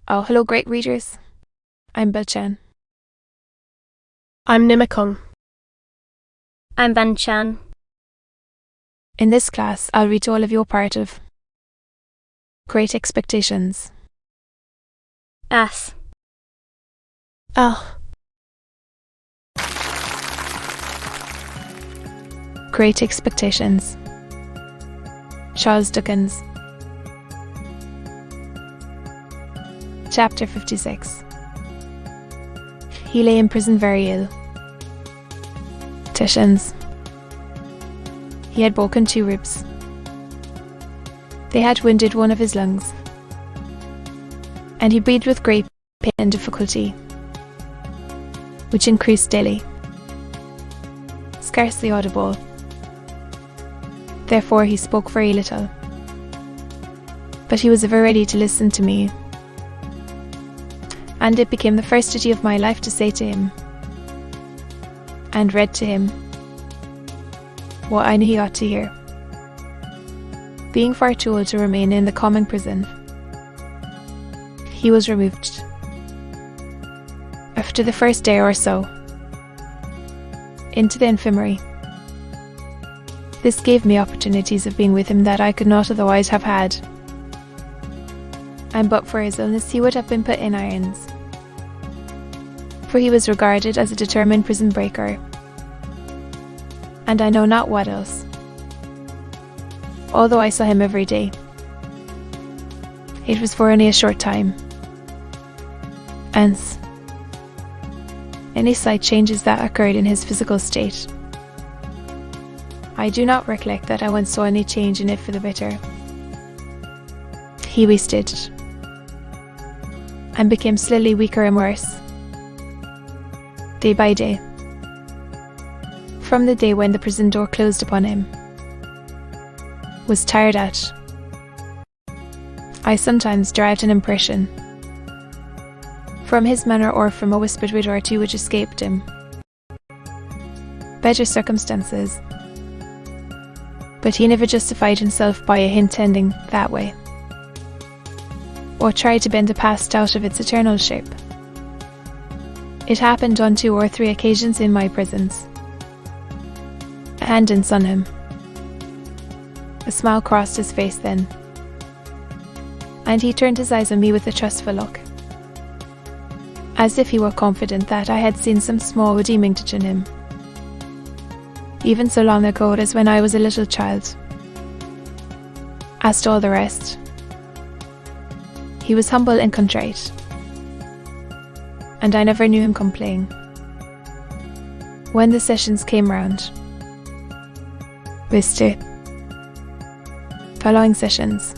Oh, hello, great readers. I'm Belchan. I'm Nimakong. I'm Banchan. In this class, I'll read to all of you a part of Great Expectations. As. Ah. Great Expectations. Charles Dickens. Chapter 56. He lay in prison very ill. Titians. He had broken 2 ribs. They had wounded one of his lungs, and he breathed with great pain and difficulty, which increased daily. Scarcely audible. Therefore he spoke very little. But he was ever ready to listen to me, and it became the first duty of my life to say to him, and read to him, what I knew he ought to hear. Being far too old to remain in the common prison, he was removed. After the first day or so, into the infirmary. This gave me opportunities of being with him that I could not otherwise have had, and but for his illness he would have been put in irons, for he was regarded as a determined prison breaker, and I know not what else. Although I saw him every day, it was for only a short time. Hence, any slight changes that occurred in his physical state, I do not recollect that I once saw any change in it for the better. He wasted, and became slowly weaker and worse, day by day. From the day when the prison door closed upon him, was tired out. I sometimes derived an impression, from his manner or from a whispered word or two which escaped him, better circumstances, but he never justified himself by a hint tending that way, or tried to bend the past out of its eternal shape. It happened on 2 or 3 occasions in my prisons. A hand on him. A smile crossed his face then, and he turned his eyes on me with a trustful look, as if he were confident that I had seen some small redeeming touch in him, even so long ago as when I was a little child. As to all the rest, he was humble and contrite, and I never knew him complain. When the sessions came round, Mr. Following sessions,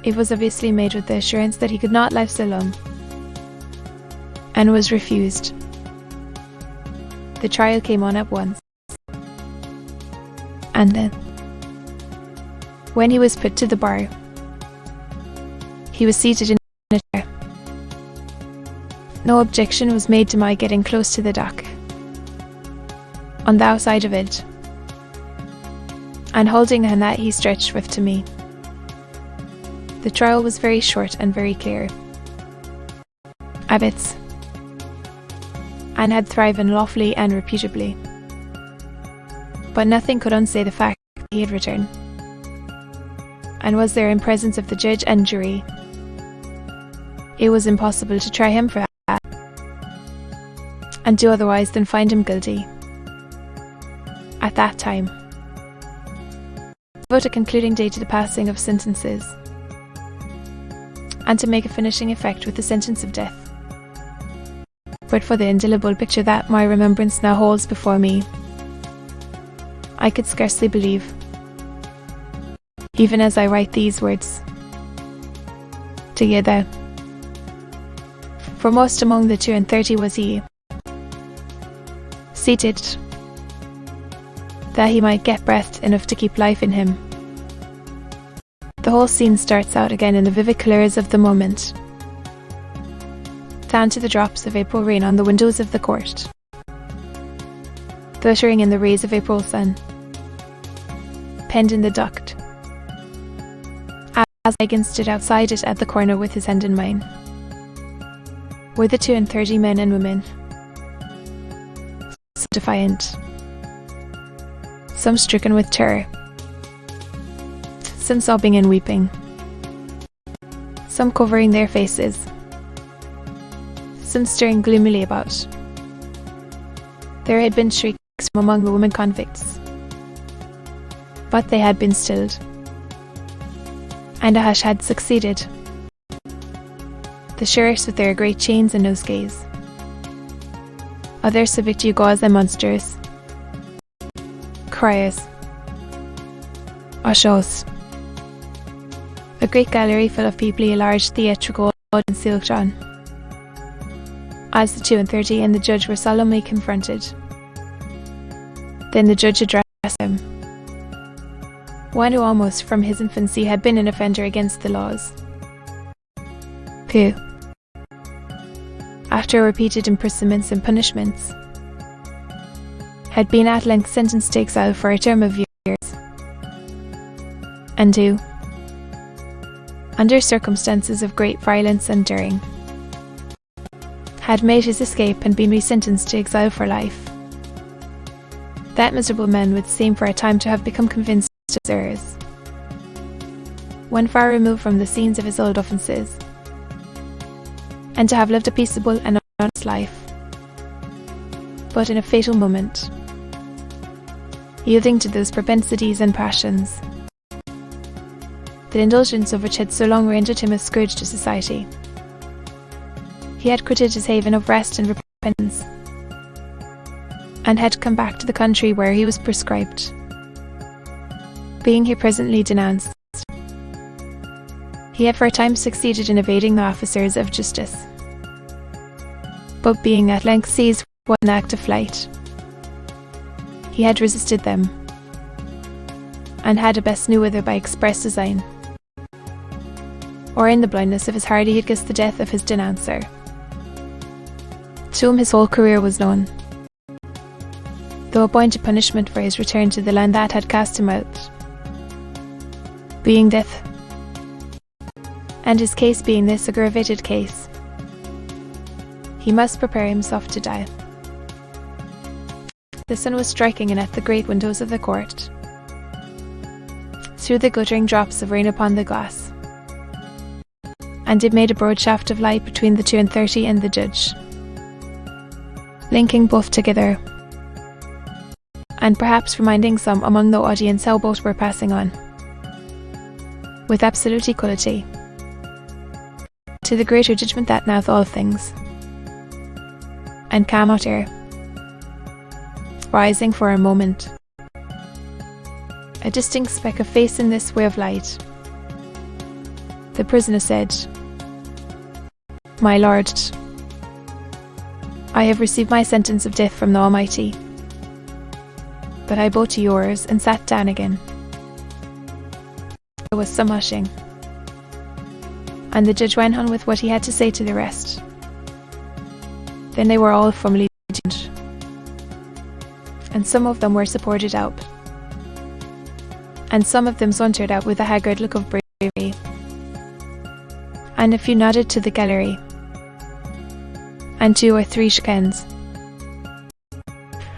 it was obviously made with the assurance that he could not live so long, and was refused. The trial came on at once, and then, when he was put to the bar, he was seated in a chair. No objection was made to my getting close to the dock, on the outside of it, and holding a hand that he stretched with to me. The trial was very short and very clear. Abbots, and had thriven lawfully and reputably, but nothing could unsay the fact that he had returned, and was there in presence of the judge and jury. It was impossible to try him for that, and do otherwise than find him guilty. At that time, vote a concluding day to the passing of sentences, and to make a finishing effect with the sentence of death. But for the indelible picture that my remembrance now holds before me, I could scarcely believe, even as I write these words, together. Foremost among the 32 was he, seated, that he might get breath enough to keep life in him. The whole scene starts out again in the vivid colours of the moment, down to the drops of April rain on the windows of the court, glittering in the rays of April sun, penned in the duct, as Dickens stood outside it at the corner with his hand in mine, were the 32 men and women, some defiant, some stricken with terror, some sobbing and weeping, some covering their faces, some staring gloomily about. There had been shrieks from among the women convicts, but they had been stilled, and a hush had succeeded. The sheriffs with their great chains and nosegays, other civic gewgaws and monsters, criers, ushers, a great gallery full of people, a large theatrical audience silked on, as the 32 and the judge were solemnly confronted. Then the judge addressed him, one who almost from his infancy had been an offender against the laws, who, after repeated imprisonments and punishments, had been at length sentenced to exile for a term of years, and who, under circumstances of great violence and daring, had made his escape and been resentenced to exile for life. That miserable man would seem for a time to have become convinced of his errors, when far removed from the scenes of his old offences, and to have lived a peaceable and honest life. But in a fatal moment, yielding to those propensities and passions, the indulgence of which had so long rendered him a scourge to society, he had quitted his haven of rest and repentance, and had come back to the country where he was prescribed. Being here presently denounced, he had for a time succeeded in evading the officers of justice, but being at length seized with an act of flight, he had resisted them, and had a best knew whether by express design, or in the blindness of his heart, he had guessed the death of his denouncer, to whom his whole career was known, though appointed punishment for his return to the land that had cast him out, being death, and his case being this aggravated case, he must prepare himself to die. The sun was striking in at the great windows of the court, threw the glittering drops of rain upon the glass, and it made a broad shaft of light between the 32 and the judge, linking both together, and perhaps reminding some among the audience how both were passing on, with absolute equality, to the greater judgment that knoweth all things, and calm out air, rising for a moment, a distinct speck of face in this way of light. The prisoner said, "My lord, I have received my sentence of death from the Almighty." But I bowed to yours and sat down again. There was some hushing, and the judge went on with what he had to say to the rest. Then they were all formally detained, and some of them were supported out, and some of them sauntered out with a haggard look of bravery, and a few nodded to the gallery, and 2 or 3 shook hands.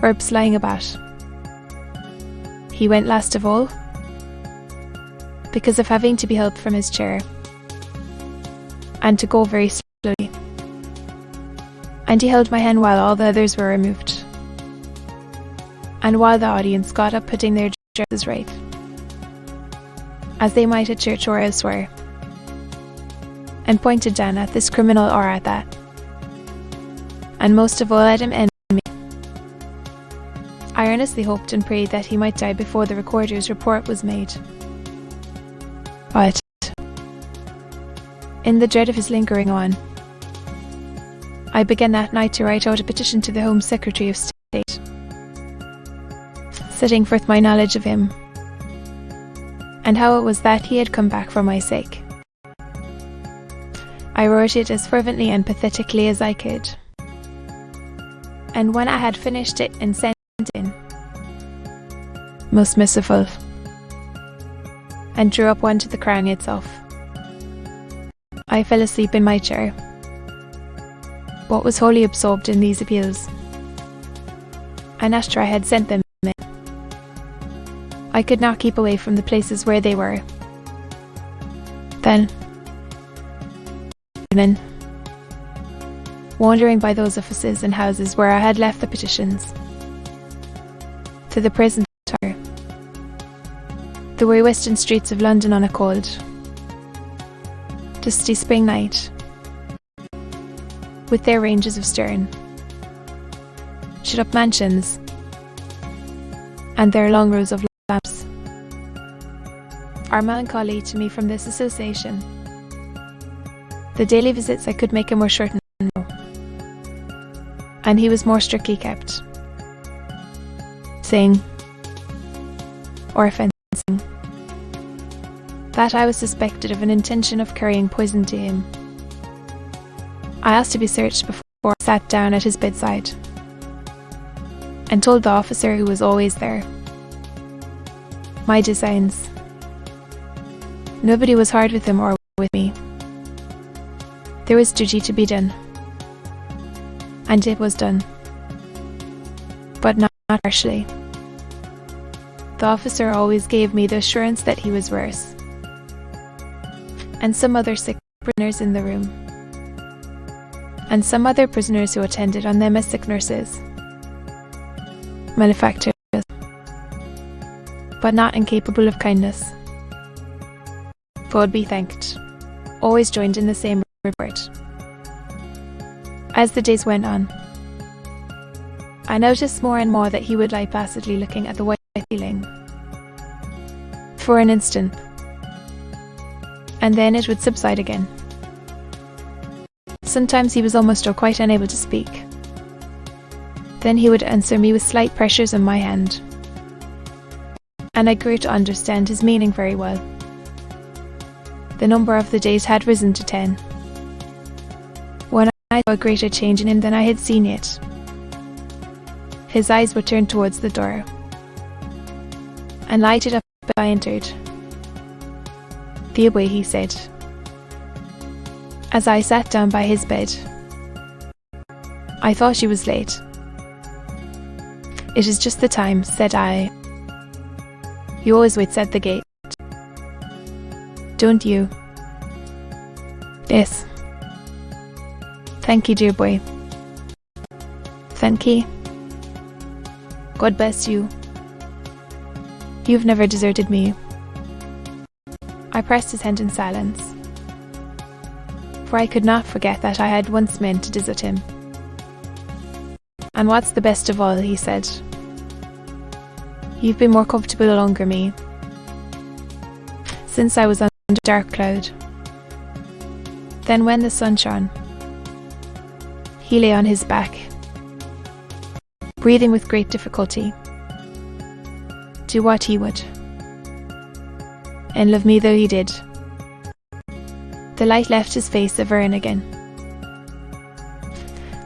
Herbs lying about. He went last of all, because of having to be helped from his chair, and to go very slowly, and he held my hand while all the others were removed, and while the audience got up putting their dresses right, as they might at church or elsewhere, and pointed down at this criminal or at that, and most of all at him and me. I earnestly hoped and prayed that he might die before the recorder's report was made. But, in the dread of his lingering on, I began that night to write out a petition to the Home Secretary of State, setting forth my knowledge of him, and how it was that he had come back for my sake. I wrote it as fervently and pathetically as I could, and when I had finished it and sent it in, most merciful, and drew up one to the crown itself, I fell asleep in my chair, but was wholly absorbed in these appeals. And after I had sent them in, I could not keep away from the places where they were. Then, wandering by those offices and houses where I had left the petitions, to the present hour, the way western streets of London on a cold, dusty spring night, with their ranges of stern, shut-up mansions, and their long rows of lamps, are melancholy to me from this association. The daily visits I could make him were shortened, and he was more strictly kept, saying, or offending, that I was suspected of an intention of carrying poison to him. I asked to be searched before I sat down at his bedside, and told the officer, who was always there, my designs. Nobody was hard with him or with me. There was duty to be done, and it was done, but not harshly. The officer always gave me the assurance that he was worse, and some other sick prisoners in the room, and some other prisoners who attended on them as sick nurses, malefactors, but not incapable of kindness. God be thanked, always joined in the same report. As the days went on, I noticed more and more that he would lie placidly looking at the white ceiling for an instant, and then it would subside again. Sometimes he was almost or quite unable to speak. Then he would answer me with slight pressures on my hand, and I grew to understand his meaning very well. The number of the days had risen to 10, when I saw a greater change in him than I had seen yet. His eyes were turned towards the door, and lighted up as I entered. "The way," he said, as I sat down by his bed. I thought she was late. "It is just the time," said I. "You always wait at the gate, don't you?" "Yes." "Thank you, dear boy." "Thank you. God bless you. You've never deserted me." I pressed his hand in silence, for I could not forget that I had once meant to desert him. "And what's the best of all," he said, "you've been more comfortable longer me, since I was under a dark cloud. Then when the sun shone, he lay on his back, breathing with great difficulty, do what he would, and love me though he did. The light left his face ever and again,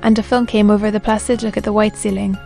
and a film came over the placid look at the white ceiling.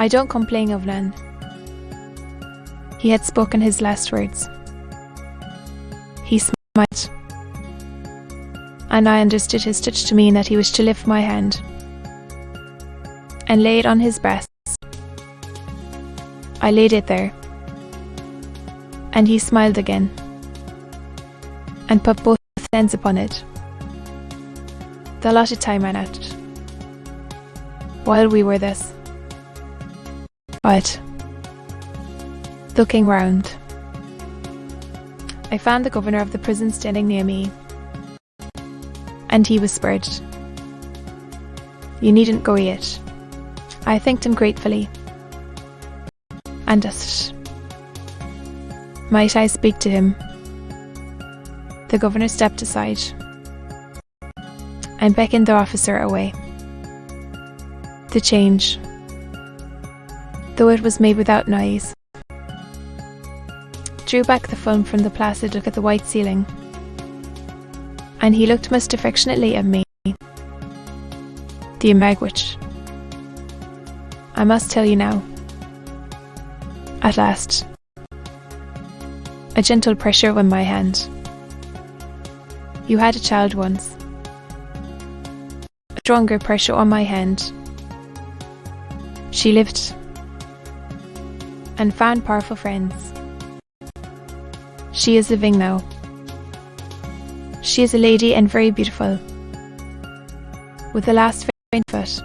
I don't complain of none." He had spoken his last words. He smiled, and I understood his touch to mean that he wished to lift my hand and lay it on his breast. I laid it there, and he smiled again, and put both hands upon it. The allotted time ran out. While we were thus, but, looking round, I found the governor of the prison standing near me, and he whispered, "You needn't go yet." I thanked him gratefully, and asked, might I speak to him? The governor stepped aside and beckoned the officer away. The change, though it was made without noise, drew back the film from the placid look at the white ceiling, and he looked most affectionately at me. "Dear Margaret, I must tell you now." At last, a gentle pressure on my hand, You had a child once. A stronger pressure on my hand. She lived and found powerful friends. She is living now. She is a lady and very beautiful, with the last faint foot,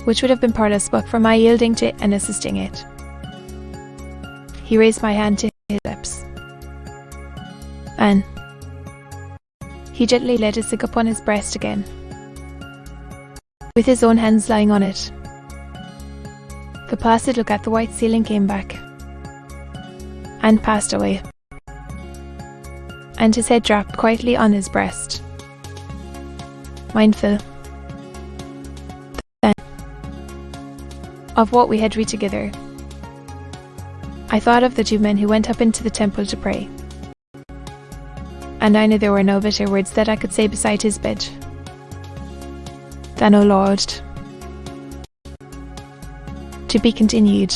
which would have been powerless but for my yielding to it and assisting it. He raised my hand to his lips, and he gently laid his stick upon his breast again, with his own hands lying on it. The placid look at the white ceiling came back and passed away, and his head dropped quietly on his breast. Mindful then of what we had read together, I thought of the two men who went up into the temple to pray, and I knew there were no better words that I could say beside his bed than, "O Lord." To be continued.